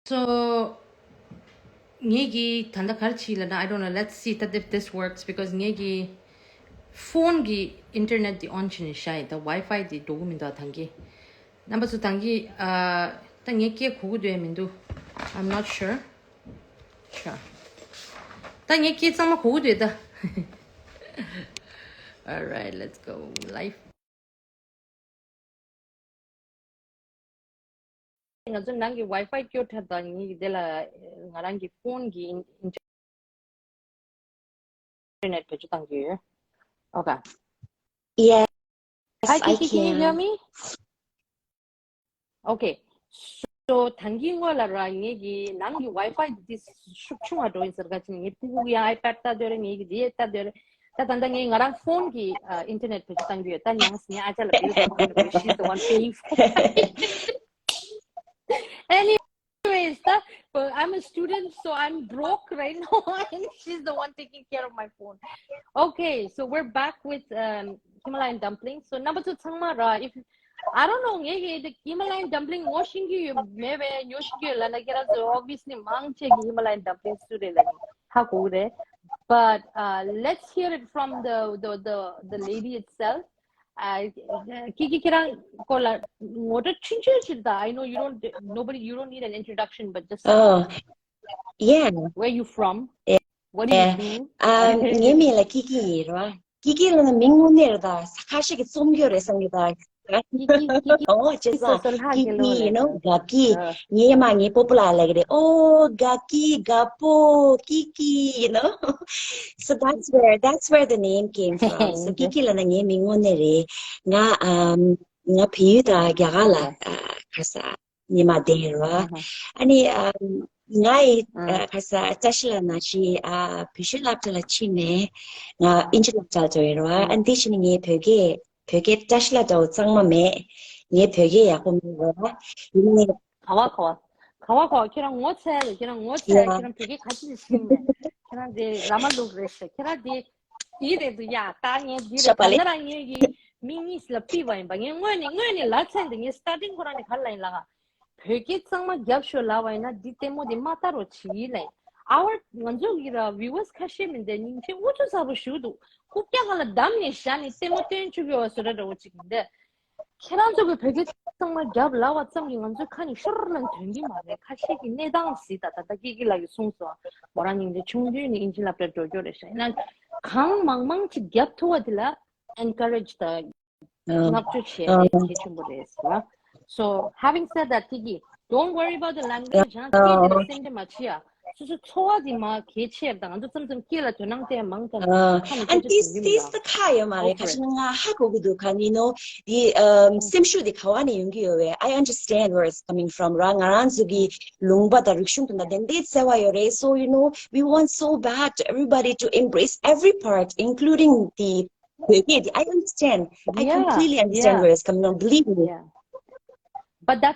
So ngegi tanda karchi lana I don't know. Let's see that if this works because ngegi phone gi internet di on chini shai the Wi-Fi di doguminda tangi. Number two tangi ta ngeki kugu mindu. I'm not sure. Sure. Ta ngeki sama kugu da. All right, let's go live. Ngayon nangi Wi-Fi kyo thada ngi dela ngarangi phone gi internet pe tangi. Okay. Yes, Hi I Kiki, can you hear can. me? Okay. So tanging wala ra ngegi nangi Wi-Fi this shukchunga do insar ka chini pugu ya iPad ta dore ngegi di ta dore ta tanda ngi ngarang phone ki internet pe tangi ta nyangs ni acha la bill ka she's the one paying for it. Anyways, I'm a student, so I'm broke right now, and she's the one taking care of my phone. Okay, so we're back with Himalayan dumplings. So number two, Tsangmara, if I don't know, the Himalayan dumpling washing you maybe yoshiki la nagera so obviously mangche Himalayan dumplings today like how good. But let's hear it from the lady itself. Kiki kirang kola what chinchilda. I know you don't need an introduction, but just Oh, yeah. where you from? Yeah. What do you do? Ngemi la Kiki, right? Kiki la mingunirda, sakashik somgyore sangida. Kiki Oh, just sasalhagelo Kiki, like Gaki, Niema, popular like oh, Gaki, Gapo, Kiki, So that's where the name came from. So Kiki la nge mingunere, nga piyuta gyagala, kasa, Nima derwa. Ani, ngai kasa tashla na chi pishilap la chine nga inchilap taltoirwa and dishing ye pyoge tashla do tsangmame ye pyoge yakumwa yini 가와 걔랑 되게 같이 심네 걔랑 데 라말로 그랬어 걔랑 데 이래도 야 땅에 뒤에 shapale 단나랑 얘기 미니스라 피바인 방에 뭐니 라찬데 니 스타팅 거라니 갈라인라가 되게 정말 겹쇼 라와이나 디테모디 마타로 치래 our 먼저기라 viewers 카시면데 님체 우주사부 슈도 국경을 담니 샤니 테모텐 주비어서라도 오치긴데 캐란족을 되게 정말 겹 라와짱이 먼저 칸이 슈르는 된디 말에 카시기 내당시다 다다기기라기 송소 뭐라는데 충분히 인질랍다 조조래서 난 강망망치 겹 토와들라 encourage the not to share it so having said that Tigi, don't worry about the language huh Tigi did send them a 수수 초와디 마 개치에다 안도 점점 끼라 전황대 망간 and this the kaya mare kashinga hagogudu kan the simshu the kawani yungiwe I understand where it's coming from rangaranzugi lungba da rikshungtunda then they say why so we want so bad to everybody to embrace every part including the I understand I completely understand where it's coming from believe me but the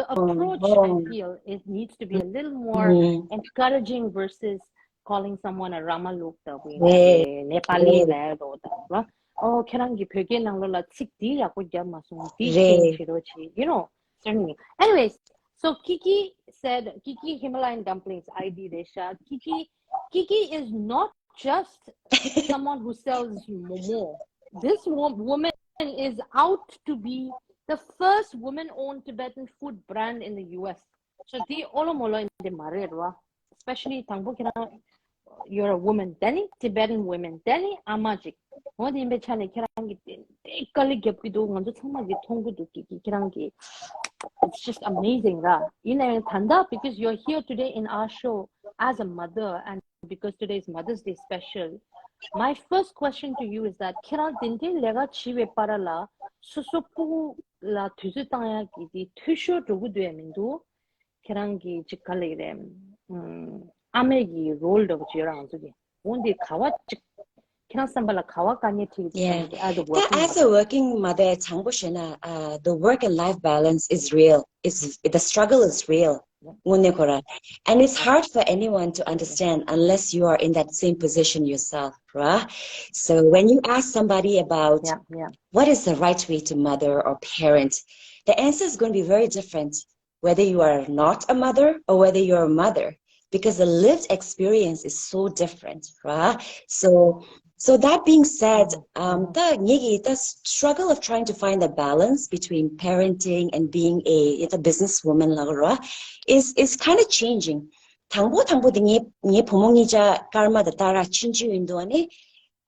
approach I feel it needs to be a little more encouraging versus calling someone a ramalukta Nepali right oh kerangi pyoge nanglola chikdi yaku jamasung certainly anyways so Kiki said Kiki Himalayan dumplings ID Resha Kiki is not just someone who sells momo this woman is out to be the first woman-owned Tibetan food brand in the US. So the olomolo in the Marerwa, especially Tangbukina, you're a woman. Deni Tibetan women. Deni Amajik. What the Imbechane Kirangi Kali Gepido, Mandu Tamagi Tongudu Kirangi. It's just amazing that. Tanda, because you're here today in our show as a mother and because today is Mother's Day special. My first question to you is that Kiran Dinte Lega Chive Parala Susupu la Tuzutaya Gidi Tushu Ruguduemindu Kirangi Chikalere Amegi rolled of Chiranzugi. Only Kawa Kirasambala Kawa Kanyeti as a working mother the work and life balance is real. The struggle is real. And it's hard for anyone to understand unless you are in that same position yourself, right? So when you ask somebody about what is the right way to mother or parent, the answer is going to be very different whether you are not a mother or whether you're a mother, because the lived experience is so different, right? So that being said, the struggle of trying to find a balance between parenting and being a businesswoman is kind of changing. 당보 니 부모이자 깔마다 따라 친지윈도안에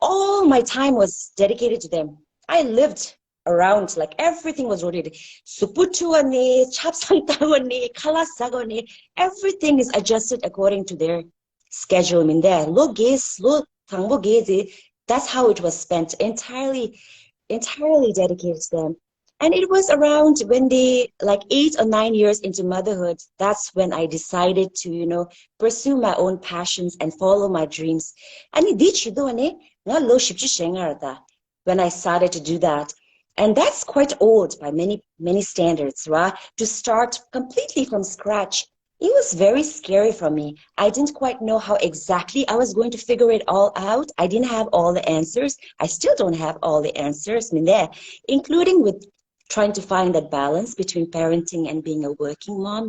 all my time was dedicated to them. I lived around, like everything was rotated. Suputuani, chapsangtawani, kalasagoni, everything is adjusted according to their schedule. I mean, there, lo gaze, lo tangbo gaze, that's how it was spent, entirely dedicated to them. And it was around when they, like 8 or 9 years into motherhood, that's when I decided to, pursue my own passions and follow my dreams. And it did when I started to do that. And that's quite old by many standards, right? To start completely from scratch. It was very scary for me. I didn't quite know how exactly I was going to figure it all out. I didn't have all the answers. I still don't have all the answers, including with trying to find that balance between parenting and being a working mom,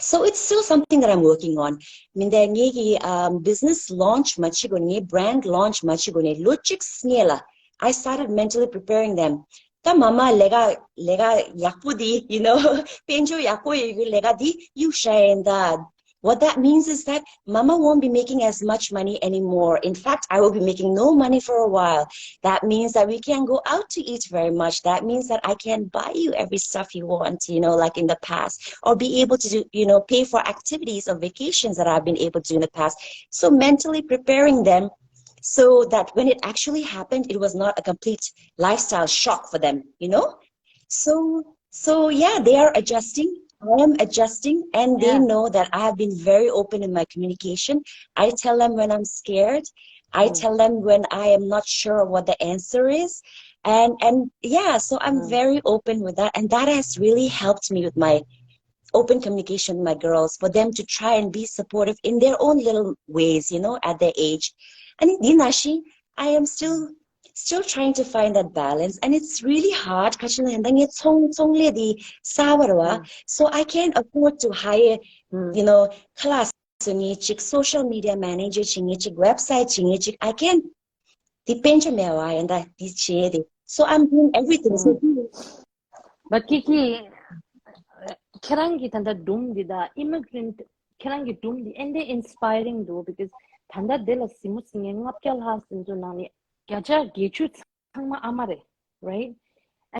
So it's still something that I'm working on. Business launch machigone, brand launch machigone, logics niela. I started mentally preparing them. Ta mama lega yakpudi, penjo yakpo lega di you share that. What that means is that mama won't be making as much money anymore. In fact, I will be making no money for a while. That means that we can't go out to eat very much. That means that I can't buy you every stuff you want, like in the past, or be able to do, pay for activities or vacations that I've been able to do in the past. So mentally preparing them so that when it actually happened, it was not a complete lifestyle shock for them, So yeah, they are adjusting. I am adjusting, and they know that I have been very open in my communication. I tell them when I'm scared. I tell them when I am not sure of what the answer is. And yeah, so I'm very open with that. And that has really helped me with my open communication with my girls, for them to try and be supportive in their own little ways, at their age. And in Dinashi, I am still trying to find that balance, and it's really hard so I can't afford to hire class social media manager website I can't depend on me and that so I'm doing everything. But Kiki, kerangi tanda dumdida immigrant kerangi dumdi and they inspiring though, because tanda dela simus ngapkyal hasin nani gaja gechu sangma amare, right?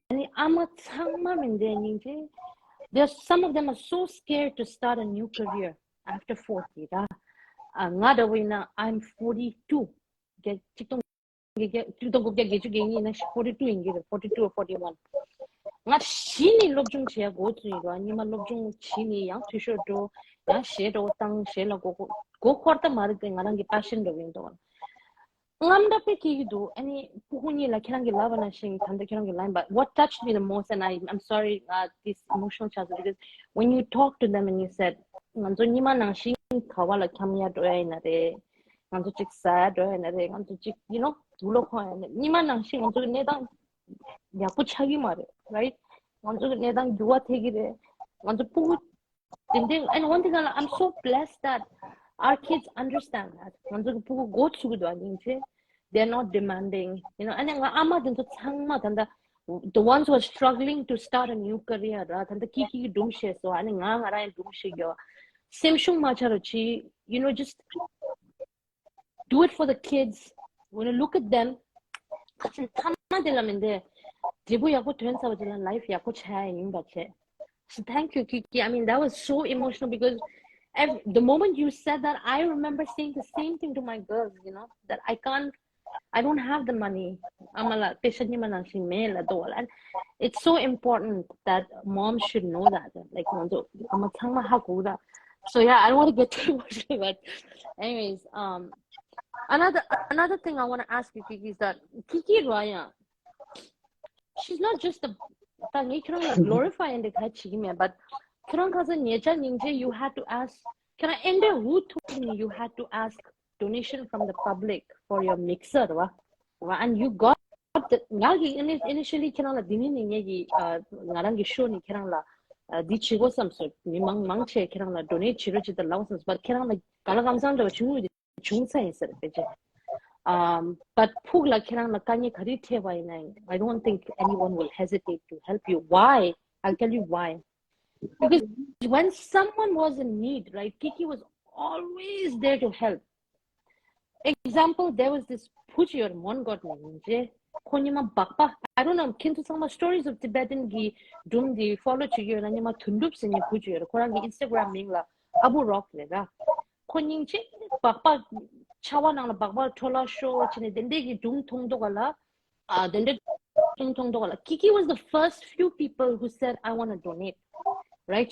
And ama sangma mende there's some of them are so scared to start a new career after 40. Ngada wina I'm 42. Get 42 or 41. Nga shini lobjung chia go to you, and you lobjung chini yang to show do, yang shed or tang shell go quarter marketing and passion the window. Ngamda peki do any puhuni like Kirangi love and shing Tanda Kirangi line, but what touched me the most, and I'm sorry, this emotional child, because when you talked to them and you said, Nanzo Nima Nang Shing Kawala Kamia Doinade, Nanzo Chick sad doinade, Nanzo Chick, Tuloko, Nima Nang Shing, Nanzo Nedang Yapuchagi Mare, right? Nanzo Nedang Dua take it, Nanzo Puhu. And one thing I'm so blessed that our kids understand that. Nanzo Puhu go to the they're not demanding, and the ones who are struggling to start a new career, and the kiki dumshe so and simshung macharochi, just do it for the kids. When you look at them, so thank you, Kiki. I mean, that was so emotional, because the moment you said that, I remember saying the same thing to my girls, that I don't have the money. And it's so important that moms should know that. Like, so yeah, I don't want to get too emotional, but anyways, another thing I want to ask you, Kiki, is that Kiki Raya, she's not just a glorifying the Kachime, but you had to ask, who told me you had to ask donation from the public for your mixer, and you got the initially di chigo samso mi mangche kirang la donate chiro chi the lawns but kirang la kala gamsang da chungu di chungsa isar peje but pug la kirang la kanye khari the bai nai I don't think anyone will hesitate to help you. Why? I'll tell you why. Because when someone was in need, right, Kiki was always there to help. Example, there was this puji or mon god name Konyama bakpa. I don't know, kintu sama stories of Tibetan gi dum di follow to you and anima tundup sin puji or korangi Instagram mingla abu rock lega. Konying chi bakpa chawa nang la bakpa tola show chine dende gi dum tong dogala dende tong tong dogala. Kiki was the first few people who said I want to donate. Right?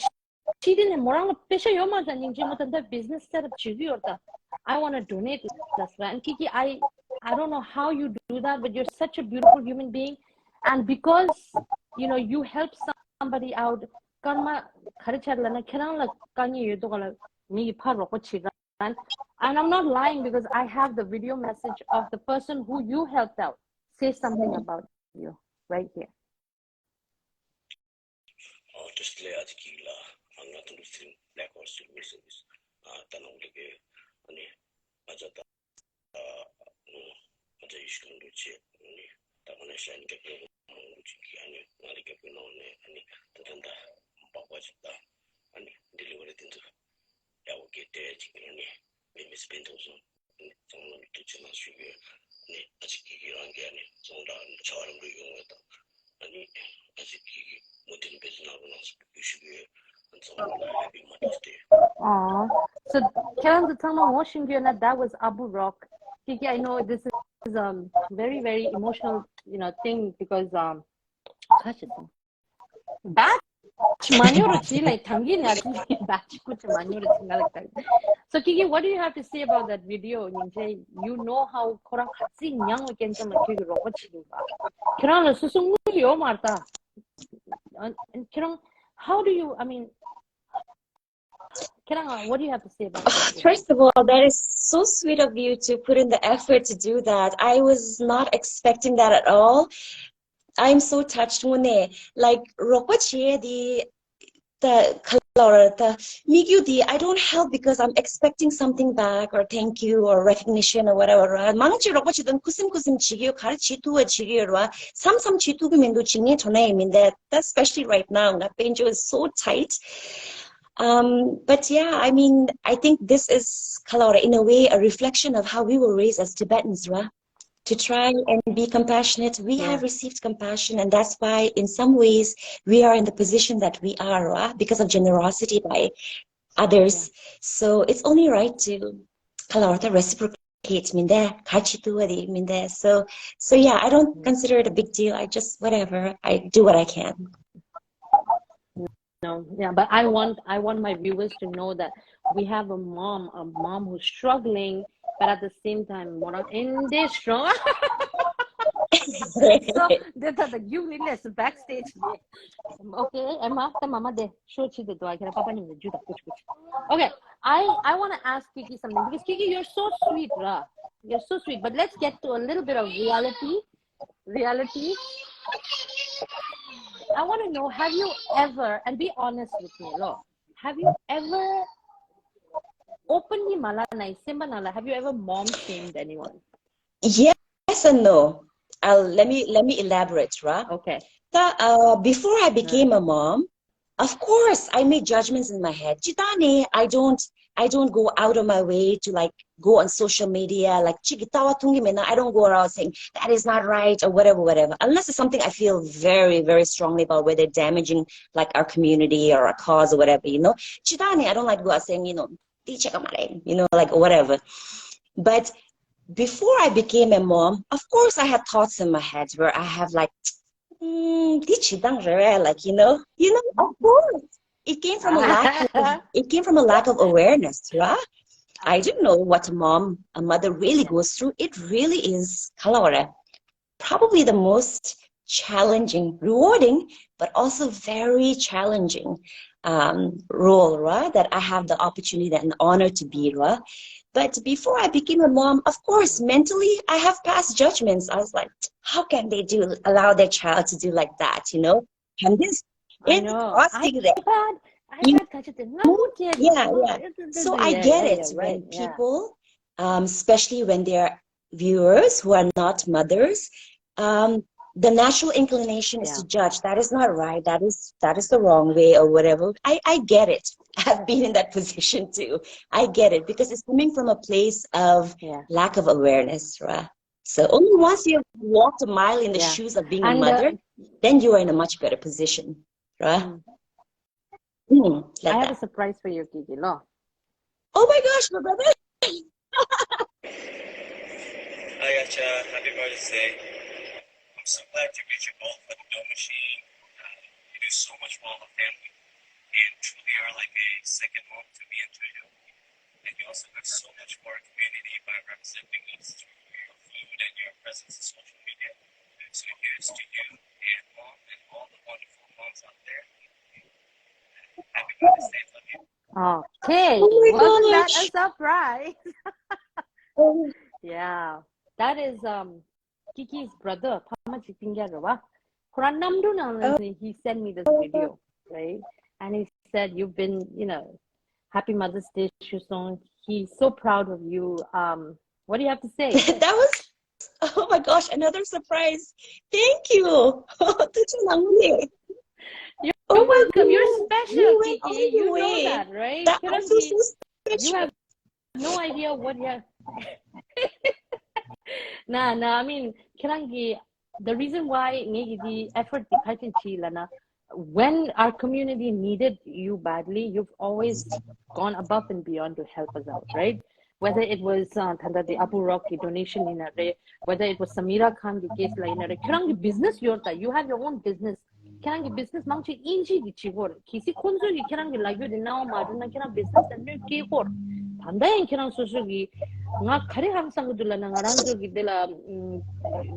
She didn't morang pesha yoma janing je mutanda business setup chigi orta. I want to donate this, right? And Kiki, I don't know how you do that, but you're such a beautiful human being, and because you help somebody out, karma kharicharlana kirang la kanyi yudogala mi pharo ko chigan. And I'm not lying because I have the video message of the person who you helped out say something about you right here. Just lay at Kila, I'm not understanding black or silver service. Tanolike, Ani, Ajata, Ajayishkan Luce, Tamanashan, Ani, Nalikapinone, Ani, Tatanda, Babajata, and deliver it into our get there, Chickani, maybe spend also some kitchen and sugar, Achiki Rangani, some down Charam with them, and Achiki. So Karen the Tama washing you and that was Abu Rock. Kiki, I know this is very, very emotional, thing because batch manure like tangin batch manure. So Kiki, what do you have to say about that video? You know how korang katsi nyang weekend sama kiki robot chiluba. Karen susung yo marta. And Kirang, how do you, Kirang, what do you have to say about that? First of all, that is so sweet of you to put in the effort to do that. I was not expecting that at all. I'm so touched when like the I don't help because I'm expecting something back or thank you or recognition or whatever. Especially right now, that Benjo is so tight. But yeah, I think this is in a way a reflection of how we were raised as Tibetans, right? To try and be compassionate. We have received compassion, and that's why in some ways we are in the position that we are, right? Because of generosity by others. So it's only right to reciprocate. So yeah, I don't consider it a big deal. I just whatever, I do what I can. No, yeah, but I want my viewers to know that we have a mom who's struggling, but at the same time, more in this strong. So the you need less backstage. Okay, Emma, the mama de show chi the dog. Papa ni juda kuch. Okay, I want to ask Kiki something because Kiki, you're so sweet, Ra. You're so sweet. But let's get to a little bit of reality. I want to know, have you ever, and be honest with me, Lo, have you ever openly malanai, simbanala, have you ever mom shamed anyone? Yes and no. Let me elaborate, right? Okay. Before I became a mom, of course I made judgments in my head. Chitane, I don't go out of my way to like go on social media like chigitawa tungimena. I don't go around saying that is not right or whatever. Unless it's something I feel very, very strongly about, whether damaging like our community or our cause or whatever, Chitane, I don't like to go out saying, like whatever. But before I became a mom, of course I had thoughts in my head where I have like, of course. It came from a lack of awareness, right? I didn't know what a mother really goes through. It really is probably the most challenging, rewarding, but also very challenging role, right? That I have the opportunity and honor to be, right? But before I became a mom, of course, mentally, I have passed judgments. I was like, how can they allow their child to do like that, Can this I It's know. exhausting. You iPad gadget yeah. So I get it right. when people, especially when they're viewers who are not mothers, the natural inclination is to judge. That is not right. That is the wrong way or whatever. I get it. I've been in that position too. I get it because it's coming from a place of Yeah. lack of awareness, right? So only once you've walked a mile in the Yeah. shoes of being a And mother, then you are in a much better position, right? I Like have a that. surprise for you, Kiki. Lo. Oh my gosh, my brother. Hi, Acha. Happy Mother's Day. I'm so glad to meet you both for the Dough Machine. You do so much for our family, and truly are like a second mom to me and to you. And you also do so much for our community by representing us through your food and your presence in social media. So here's to you and mom and all the wonderful moms out there. Happy Mother's Day, love you. Okay. Oh my Wasn't that a gosh. surprise? Oh, Yeah. That is Kiki's brother. He sent me this video, right? And he said, "You've been, Happy Mother's Day, Shusong. He's so proud of you. What do you have to say?" that was, oh my gosh, another surprise. Thank you. You're Oh my welcome. You're God. special, You went all Kiki. the You know way. that, right? That was so You special. have no idea what you have. Nah, I mean, the reason why the effort when our community needed you badly, you've always gone above and beyond to help us out, right? Whether it was Thanda the Abu Rocky donation in a whether it was Samira Khan the case like in a business you have your own business. Kirangi business mangchi inji di chigor. Kisi kunzu di kirangi lagyo di now maduna kirang business and new keyboard. Thanda yang kirang susugi nga khare ham sangudula na ngaranzo gidela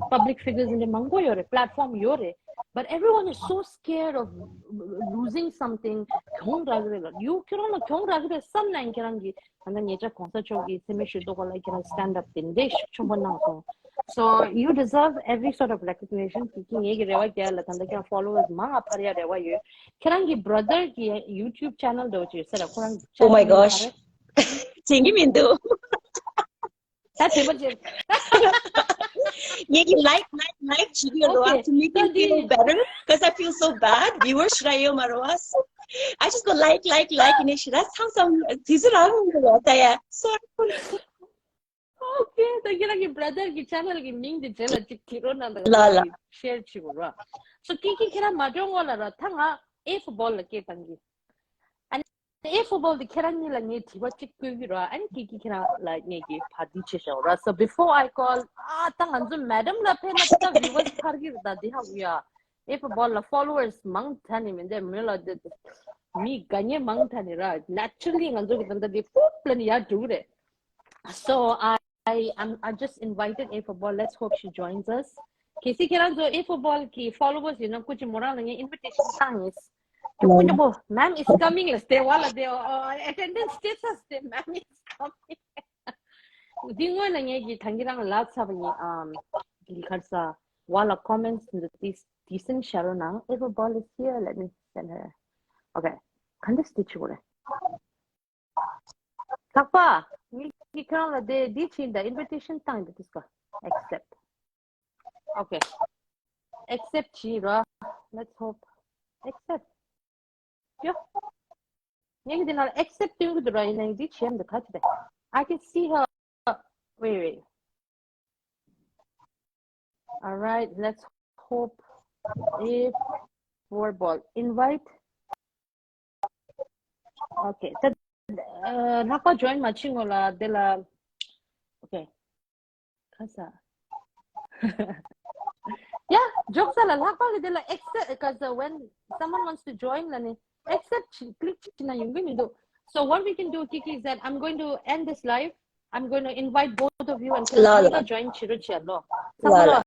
public figures in the mango yore platform yore, but everyone is so scared of losing something. You kirong kyong ragre some nine kirangi and then yeja konsa chogi semishu do like stand up in dish so you deserve every sort of recognition. Kiki egi rewa kya la thanda kya followers ma apharya rewa you kirangi brother ki YouTube channel do you said kurang Oh my gosh. Chingy Mindu. that's it. You like Chigi Roa to make me feel better because I feel so bad. Viewers Shrayo Maroas. I just go like and that sounds these are sorry. Okay, so your brother ki channel ki ming di chela chikiro na La. share chigura. So Kiki kira madong wala ra thanga a football ke tangi. And a football the kira ni la ngi thiwa chikura and Kiki kira like ngi ki phadi chishora. So before I call tang anzu madam la pe na ta viewers thargi da di ha ya. A football la followers mang thani min de mila de mi ganye mang thani ra. Naturally anzu ki tanda di plan ya do it. So I just invited A football. Let's hope she joins us. Kisi kiranzo A football ki followers kuch moral ngi invitation tangis. Ma'am is coming. Let's stay wala de attendance status de ma'am is coming. Dingo na ngi ki thangirang lat sabani gilkarsa wala comments in the decent Sharona. A football is here. Let me send her. Okay. Can this stitch wala? Kakpa. They did the invitation time that is accept. Okay. Accept Chira. Let's hope. Accept. Yeah. Accept the I can see her. Wait. Alright, let's hope if ball. Invite. Okay. Napa join machingola de la. Okay. Kasa. Yeah, jokes are like de la accept because when someone wants to join, accept click na yung do. So what we can do, Kiki, is that I'm going to end this live. I'm going to invite both of you and join Chiru Chialo.